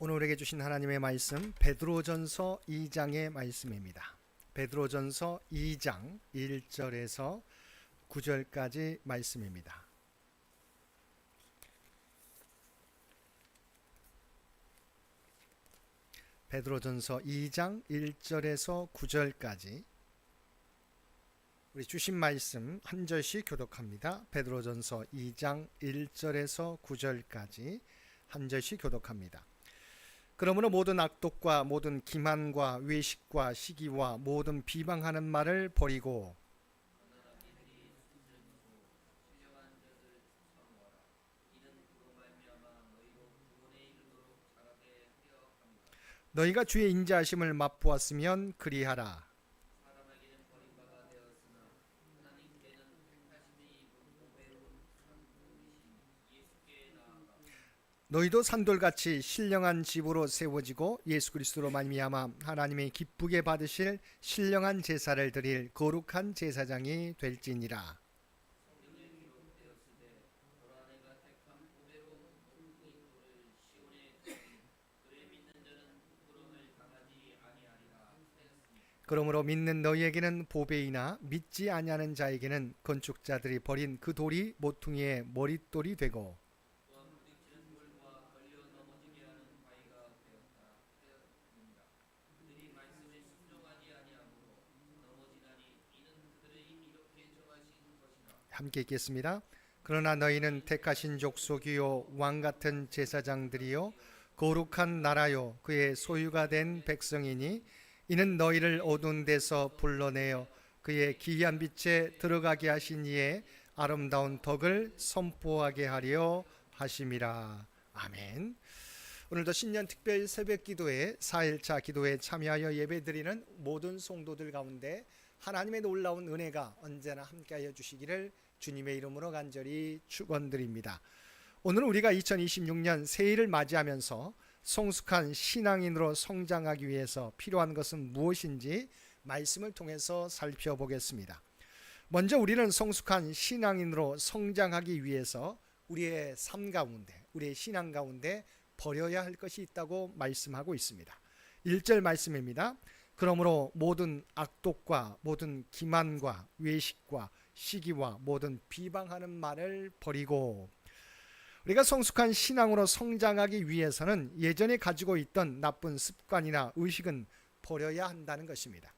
오늘 우리에게 주신 하나님의 말씀 베드로전서 2장의 말씀입니다. 베드로전서 2장 1절에서 9절까지 말씀입니다. 베드로전서 2장 1절에서 9절까지 우리 주신 말씀 한 절씩 교독합니다. 베드로전서 2장 1절에서 9절까지 한 절씩 교독합니다. 그러므로 모든 악독과 모든 기만과 외식과 시기와 모든 비방하는 말을 버리고 너희가 주의 인자하심을 맛보았으면 그리하라. 너희도 산돌같이 신령한 집으로 세워지고 예수 그리스도로 말미암아 하나님의 기쁘게 받으실 신령한 제사를 드릴 거룩한 제사장이 될지니라. 그러므로 믿는 너희에게는 보배이나 믿지 아니하는 자에게는 건축자들이 버린 그 돌이 모퉁이의 머릿돌이 되고 함께 읽겠습니다. 그러나 너희는 택하신 족속이요 왕같은 제사장들이요 거룩한 나라요 그의 소유가 된 백성이니 이는 너희를 어두운 데서 불러내어 그의 기이한 빛에 들어가게 하신 이의 아름다운 덕을 선포하게 하려 하심이라. 아멘. 오늘도 신년 특별 새벽 기도회 4일차 기도에 참여하여 예배드리는 모든 성도들 가운데 하나님의 놀라운 은혜가 언제나 함께하여 주시기를 주님의 이름으로 간절히 축원드립니다. 오늘 우리가 2026년 새해를 맞이하면서 성숙한 신앙인으로 성장하기 위해서 필요한 것은 무엇인지 말씀을 통해서 살펴보겠습니다. 먼저 우리는 성숙한 신앙인으로 성장하기 위해서 우리의 삶 가운데, 우리의 신앙 가운데 버려야 할 것이 있다고 말씀하고 있습니다. 1절 말씀입니다. 그러므로 모든 악독과 모든 기만과 외식과 시기와 모든 비방하는 말을 버리고, 우리가 성숙한 신앙으로 성장하기 위해서는 예전에 가지고 있던 나쁜 습관이나 의식은 버려야 한다는 것입니다.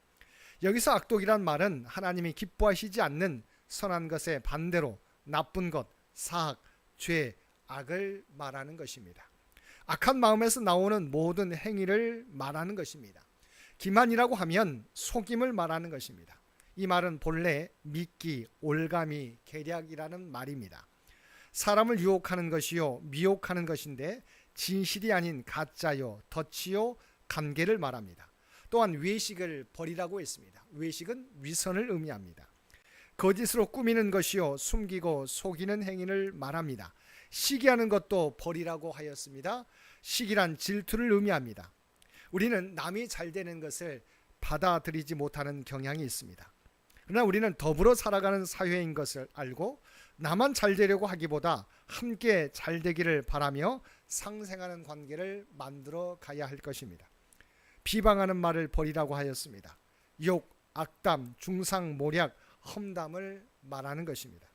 여기서 악독이란 말은 하나님이 기뻐하시지 않는 선한 것의 반대로 나쁜 것, 사악, 죄, 악을 말하는 것입니다. 악한 마음에서 나오는 모든 행위를 말하는 것입니다. 기만이라고 하면 속임을 말하는 것입니다. 이 말은 본래 미끼, 올가미, 계략이라는 말입니다. 사람을 유혹하는 것이요 미혹하는 것인데 진실이 아닌 가짜요 덫이요 관계를 말합니다. 또한 외식을 버리라고 했습니다. 외식은 위선을 의미합니다. 거짓으로 꾸미는 것이요 숨기고 속이는 행위를 말합니다. 시기하는 것도 버리라고 하였습니다. 시기란 질투를 의미합니다. 우리는 남이 잘 되는 것을 받아들이지 못하는 경향이 있습니다. 그러나 우리는 더불어 살아가는 사회인 것을 알고 나만 잘 되려고 하기보다 함께 잘 되기를 바라며 상생하는 관계를 만들어 가야 할 것입니다. 비방하는 말을 버리라고 하였습니다. 욕, 악담, 중상, 모략, 험담을 말하는 것입니다.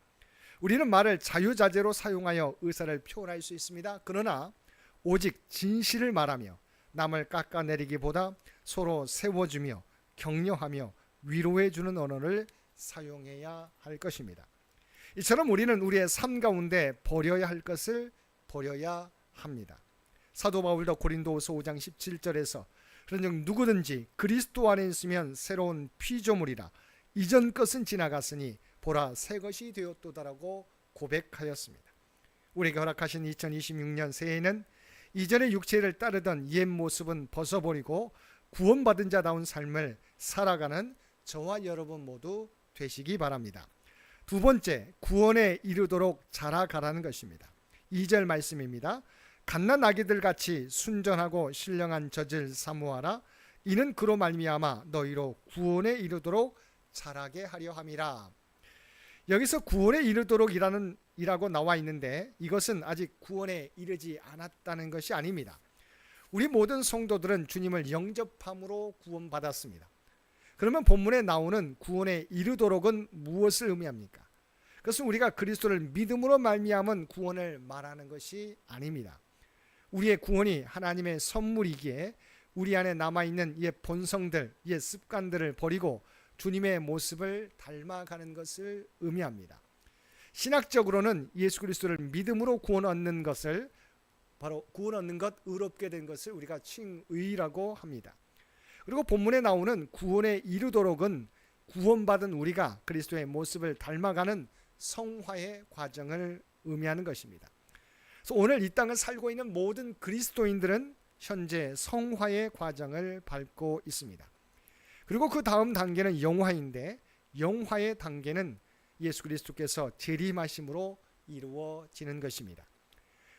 우리는 말을 자유자재로 사용하여 의사를 표현할 수 있습니다. 그러나 오직 진실을 말하며 남을 깎아내리기보다 서로 세워주며 격려하며 위로해주는 언어를 사용해야 할 것입니다. 이처럼 우리는 우리의 삶 가운데 버려야 할 것을 버려야 합니다. 사도 바울도 고린도후서 5장 17절에서 그런즉 누구든지 그리스도 안에 있으면 새로운 피조물이라 이전 것은 지나갔으니 보라 새 것이 되었도다라고 고백하였습니다. 우리에게 허락하신 2026년 새해에는 이전의 육체를 따르던 옛 모습은 벗어버리고 구원받은 자다운 삶을 살아가는 저와 여러분 모두 되시기 바랍니다. 두 번째, 구원에 이르도록 자라가라는 것입니다. 2절 말씀입니다. 갓난 아기들 같이 순전하고 신령한 젖을 사모하라. 이는 그로 말미암아 너희로 구원에 이르도록 자라게 하려 함이라. 여기서 구원에 이르도록 이라고 나와 있는데 이것은 아직 구원에 이르지 않았다는 것이 아닙니다. 우리 모든 성도들은 주님을 영접함으로 구원받았습니다. 그러면 본문에 나오는 구원에 이르도록은 무엇을 의미합니까? 그것은 우리가 그리스도를 믿음으로 말미암은 구원을 말하는 것이 아닙니다. 우리의 구원이 하나님의 선물이기에 우리 안에 남아있는 옛 본성들, 옛 습관들을 버리고 주님의 모습을 닮아가는 것을 의미합니다. 신학적으로는 예수 그리스도를 믿음으로 구원 얻는 것을, 바로 구원 얻는 것, 의롭게 된 것을 우리가 칭의라고 합니다. 그리고 본문에 나오는 구원에 이르도록은 구원받은 우리가 그리스도의 모습을 닮아가는 성화의 과정을 의미하는 것입니다. 그래서 오늘 이 땅을 살고 있는 모든 그리스도인들은 현재 성화의 과정을 밟고 있습니다. 그리고 그 다음 단계는 영화인데, 영화의 단계는 예수 그리스도께서 재림하심으로 이루어지는 것입니다.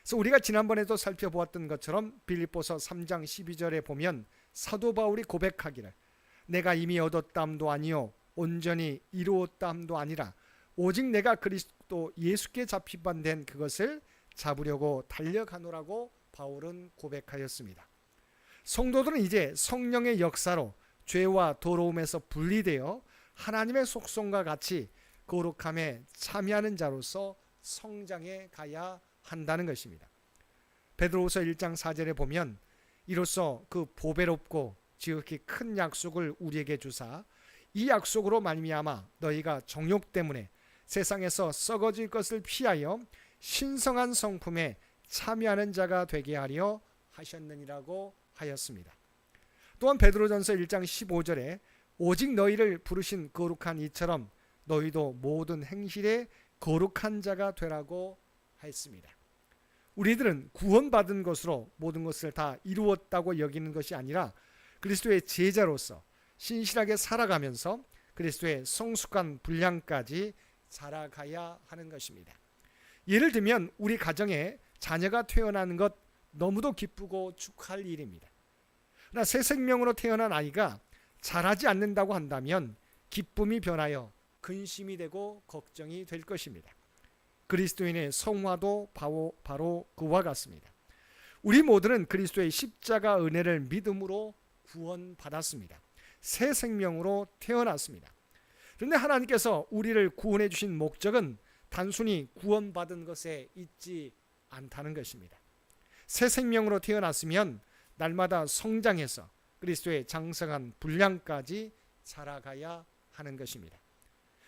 그래서 우리가 지난번에도 살펴보았던 것처럼 빌립보서 3장 12절에 보면 사도 바울이 고백하기를 내가 이미 얻었다함도 아니요 온전히 이루었다함도 아니라 오직 내가 그리스도 예수께 잡힌 된 그것을 잡으려고 달려가노라고 바울은 고백하였습니다. 성도들은 이제 성령의 역사로 죄와 더러움에서 분리되어 하나님의 속성과 같이 거룩함에 참여하는 자로서 성장해 가야 한다는 것입니다. 베드로후서 1장 4절에 보면 이로써 그 보배롭고 지극히 큰 약속을 우리에게 주사 이 약속으로 말미암아 너희가 정욕 때문에 세상에서 썩어질 것을 피하여 신성한 성품에 참여하는 자가 되게 하려 하셨느니라고 하였습니다. 또한 베드로전서 1장 15절에 오직 너희를 부르신 거룩한 이처럼 너희도 모든 행실에 거룩한 자가 되라고 했습니다. 우리들은 구원받은 것으로 모든 것을 다 이루었다고 여기는 것이 아니라 그리스도의 제자로서 신실하게 살아가면서 그리스도의 성숙한 분량까지 자라가야 하는 것입니다. 예를 들면 우리 가정에 자녀가 태어나는 것 너무도 기쁘고 축하할 일입니다. 그러나 새 생명으로 태어난 아이가 자라지 않는다고 한다면 기쁨이 변하여 근심이 되고 걱정이 될 것입니다. 그리스도인의 성화도 바로 그와 같습니다. 우리 모두는 그리스도의 십자가 은혜를 믿음으로 구원받았습니다. 새 생명으로 태어났습니다. 그런데 하나님께서 우리를 구원해 주신 목적은 단순히 구원받은 것에 있지 않다는 것입니다. 새 생명으로 태어났으면 날마다 성장해서 그리스도의 장성한 분량까지 자라가야 하는 것입니다.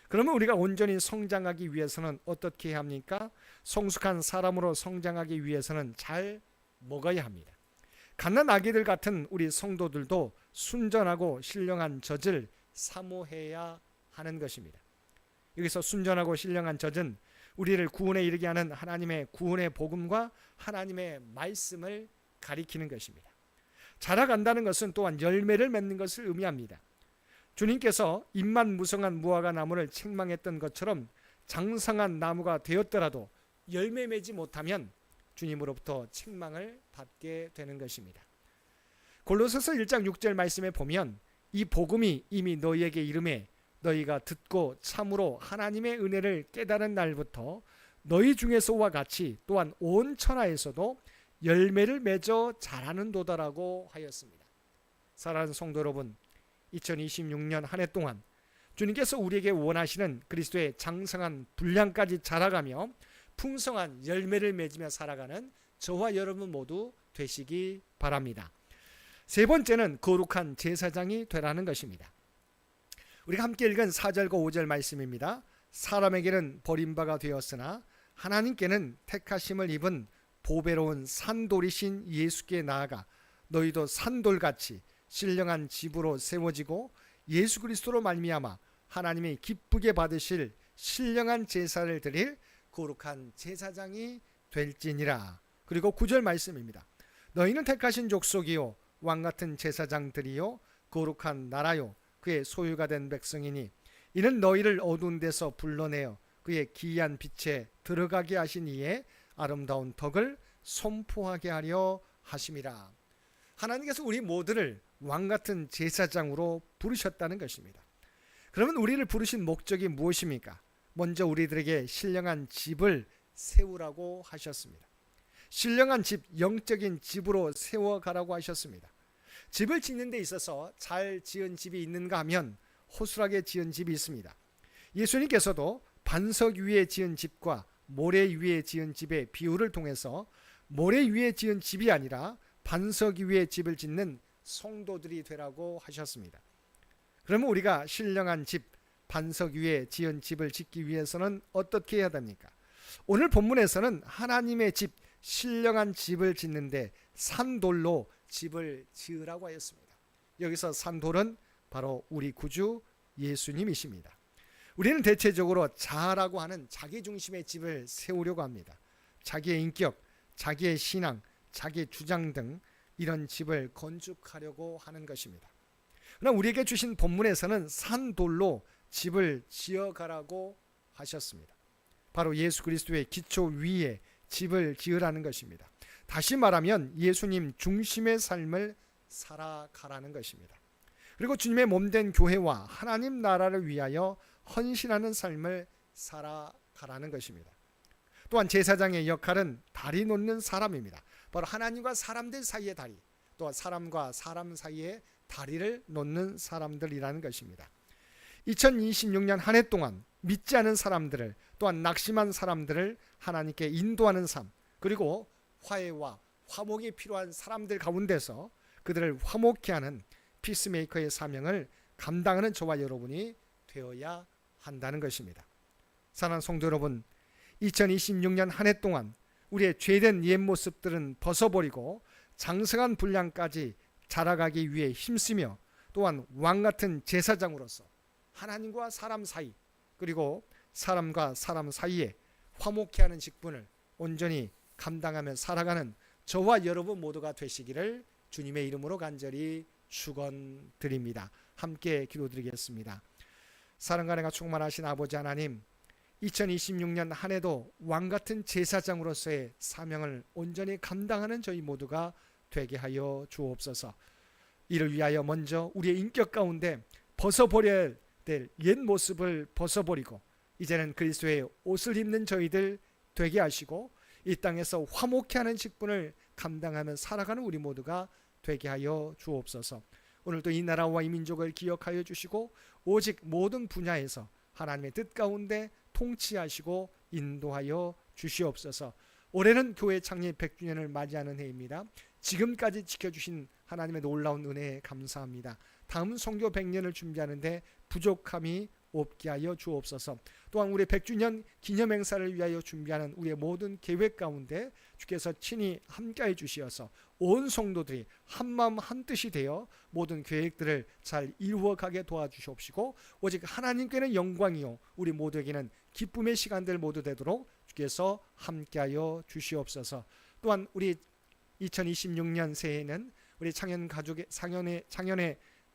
그러면 우리가 온전히 성장하기 위해서는 어떻게 해야 합니까? 성숙한 사람으로 성장하기 위해서는 잘 먹어야 합니다. 갓난 아기들 같은 우리 성도들도 순전하고 신령한 젖을 사모해야 하는 것입니다. 여기서 순전하고 신령한 젖은 우리를 구원에 이르게 하는 하나님의 구원의 복음과 하나님의 말씀을 가리키는 것입니다. 자라간다는 것은 또한 열매를 맺는 것을 의미합니다. 주님께서 잎만 무성한 무화과 나무를 책망했던 것처럼 장성한 나무가 되었더라도 열매 맺지 못하면 주님으로부터 책망을 받게 되는 것입니다. 골로새서 1장 6절 말씀에 보면 이 복음이 이미 너희에게 이름에 너희가 듣고 참으로 하나님의 은혜를 깨달은 날부터 너희 중에서와 같이 또한 온 천하에서도 열매를 맺어 자라는도다라고 하였습니다. 사랑하는 성도 여러분, 2026년 한 해 동안 주님께서 우리에게 원하시는 그리스도의 장성한 분량까지 자라가며 풍성한 열매를 맺으며 살아가는 저와 여러분 모두 되시기 바랍니다. 세 번째는 거룩한 제사장이 되라는 것입니다. 우리가 함께 읽은 4절과 5절 말씀입니다. 사람에게는 버림바가 되었으나 하나님께는 택하심을 입은 보배로운 산돌이신 예수께 나아가 너희도 산돌같이 신령한 집으로 세워지고 예수 그리스도로 말미암아 하나님이 기쁘게 받으실 신령한 제사를 드릴 거룩한 제사장이 될지니라. 그리고 9절 말씀입니다. 너희는 택하신 족속이요 왕같은 제사장들이요 거룩한 나라요 그의 소유가 된 백성이니 이는 너희를 어두운 데서 불러내어 그의 기이한 빛에 들어가게 하신 이의 아름다운 덕을 선포하게 하려 하심이라. 하나님께서 우리 모두를 왕같은 제사장으로 부르셨다는 것입니다. 그러면 우리를 부르신 목적이 무엇입니까? 먼저 우리들에게 신령한 집을 세우라고 하셨습니다. 신령한 집, 영적인 집으로 세워가라고 하셨습니다. 집을 짓는 데 있어서 잘 지은 집이 있는가 하면 허술하게 지은 집이 있습니다. 예수님께서도 반석 위에 지은 집과 모래 위에 지은 집의 비유를 통해서 모래 위에 지은 집이 아니라 반석 위에 집을 짓는 성도들이 되라고 하셨습니다. 그러면 우리가 신령한 집, 반석 위에 지은 집을 짓기 위해서는 어떻게 해야 됩니까? 오늘 본문에서는 하나님의 집, 신령한 집을 짓는데 산돌로 집을 지으라고 하였습니다. 여기서 산돌은 바로 우리 구주 예수님이십니다. 우리는 대체적으로 자아라고 하는 자기 중심의 집을 세우려고 합니다. 자기의 인격, 자기의 신앙, 자기의 주장 등 이런 집을 건축하려고 하는 것입니다. 그러나 우리에게 주신 본문에서는 산돌로 집을 지어가라고 하셨습니다. 바로 예수 그리스도의 기초 위에 집을 지으라는 것입니다. 다시 말하면 예수님 중심의 삶을 살아가라는 것입니다. 그리고 주님의 몸된 교회와 하나님 나라를 위하여 헌신하는 삶을 살아가라는 것입니다. 또한 제사장의 역할은 다리 놓는 사람입니다. 바로 하나님과 사람들 사이의 다리, 또 사람과 사람 사이의 다리를 놓는 사람들이라는 것입니다. 2026년 한 해 동안 믿지 않은 사람들을, 또한 낙심한 사람들을 하나님께 인도하는 삶, 그리고 화해와 화목이 필요한 사람들 가운데서 그들을 화목케 하는 피스메이커의 사명을 감당하는 저와 여러분이 되어야 한다는 것입니다. 사랑하는 성도 여러분, 2026년 한 해 동안 우리의 죄된 옛 모습들은 벗어버리고 장성한 분량까지 자라가기 위해 힘쓰며, 또한 왕같은 제사장으로서 하나님과 사람 사이, 그리고 사람과 사람 사이에 화목케 하는 직분을 온전히 감당하며 살아가는 저와 여러분 모두가 되시기를 주님의 이름으로 간절히 축원드립니다. 함께 기도드리겠습니다. 사랑과 은혜가 충만하신 아버지 하나님, 2026년 한 해도 왕같은 제사장으로서의 사명을 온전히 감당하는 저희 모두가 되게 하여 주옵소서. 이를 위하여 먼저 우리의 인격 가운데 벗어버려야 될 옛 모습을 벗어버리고 이제는 그리스도의 옷을 입는 저희들 되게 하시고 이 땅에서 화목케 하는 직분을 감당하며 살아가는 우리 모두가 되게 하여 주옵소서. 오늘도 이 나라와 이 민족을 기억하여 주시고 오직 모든 분야에서 하나님의 뜻 가운데 통치하시고 인도하여 주시옵소서. 올해는 교회 창립 100주년을 맞이하는 해입니다. 지금까지 지켜주신 하나님의 놀라운 은혜에 감사합니다. 다음 선교 100년을 준비하는데 부족함이 없게 하여 주옵소서. 또한 우리 100주년 기념 행사를 위하여 준비하는 우리의 모든 계획 가운데 주께서 친히 함께해 주시어서 온 성도들이 한마음 한뜻이 되어 모든 계획들을 잘 이루어가게 도와주시옵시고 오직 하나님께는 영광이요 우리 모두에게는 기쁨의 시간들 모두 되도록 주께서 함께하여 주시옵소서. 또한 우리 2026년 새해에는 우리 창현 가족의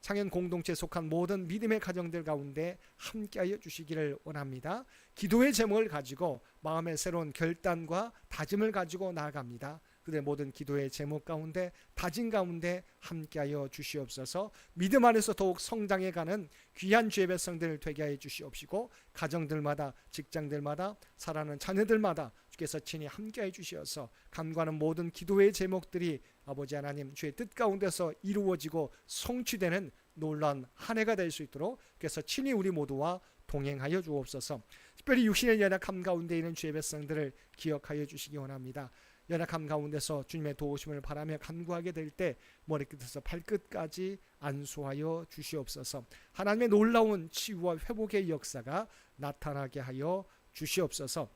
창현 공동체에 속한 모든 믿음의 가정들 가운데 함께하여 주시기를 원합니다. 기도의 제목을 가지고 마음의 새로운 결단과 다짐을 가지고 나아갑니다. 그들의 모든 기도의 제목 가운데 다짐 가운데 함께하여 주시옵소서. 믿음 안에서 더욱 성장해가는 귀한 주의 백성들 되게 하여 주시옵시고 가정들마다 직장들마다 살아가는 자녀들마다 주께서 친히 함께해 주시어서 간구하는 모든 기도의 제목들이 아버지 하나님 주의 뜻 가운데서 이루어지고 성취되는 놀라운 한 해가 될 수 있도록 그래서 친히 우리 모두와 동행하여 주옵소서. 특별히 육신의 연약함 가운데 있는 주의 백성들을 기억하여 주시기 원합니다. 연약함 가운데서 주님의 도우심을 바라며 간구하게 될 때 머리끝에서 발끝까지 안수하여 주시옵소서. 하나님의 놀라운 치유와 회복의 역사가 나타나게 하여 주시옵소서.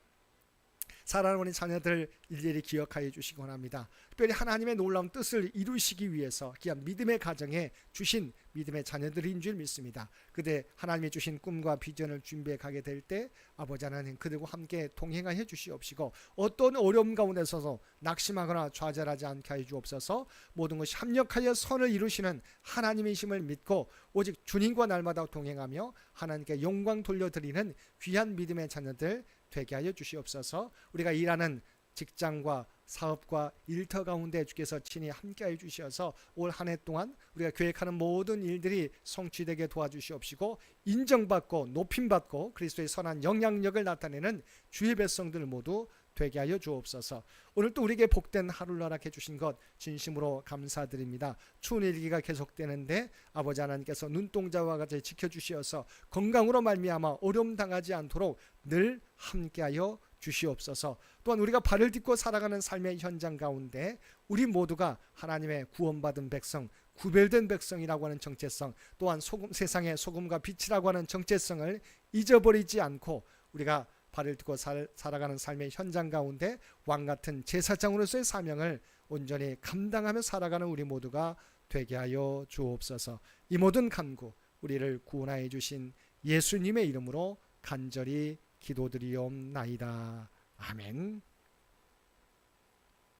사랑하는 자녀들 일일이 기억하여 주시기 원합니다. 특별히 하나님의 놀라운 뜻을 이루시기 위해서 귀한 믿음의 가정에 주신 믿음의 자녀들인 줄 믿습니다. 그들 하나님이 주신 꿈과 비전을 준비해 가게 될 때 아버지 하나님 그들과 함께 동행하여 주시옵시고 어떤 어려움 가운데 서서 낙심하거나 좌절하지 않게 하여 주옵소서. 모든 것이 합력하여 선을 이루시는 하나님이심을 믿고 오직 주님과 날마다 동행하며 하나님께 영광 돌려드리는 귀한 믿음의 자녀들 되게 하여 주시옵소서. 우리가 일하는 직장과 사업과 일터 가운데 주께서 친히 함께하여 주셔서 올 한 해 동안 우리가 계획하는 모든 일들이 성취되게 도와주시옵시고 인정받고 높임받고 그리스도의 선한 영향력을 나타내는 주의 백성들 모두 되게 하여 주옵소서. 오늘 또 우리에게 복된 하루를 허락해 주신 것 진심으로 감사드립니다. 추운 일기가 계속되는데 아버지 하나님께서 눈동자와 같이 지켜주시어서 건강으로 말미암아 어려움 당하지 않도록 늘 함께하여 주시옵소서. 또한 우리가 발을 딛고 살아가는 삶의 현장 가운데 우리 모두가 하나님의 구원받은 백성, 구별된 백성이라고 하는 정체성, 또한 세상의 소금과 빛이라고 하는 정체성을 잊어버리지 않고 우리가 발을 딛고 살아가는 삶의 현장 가운데 왕같은 제사장으로서의 사명을 온전히 감당하며 살아가는 우리 모두가 되게 하여 주옵소서. 이 모든 간구 우리를 구원하여 주신 예수님의 이름으로 간절히 기도드리옵나이다. 아멘.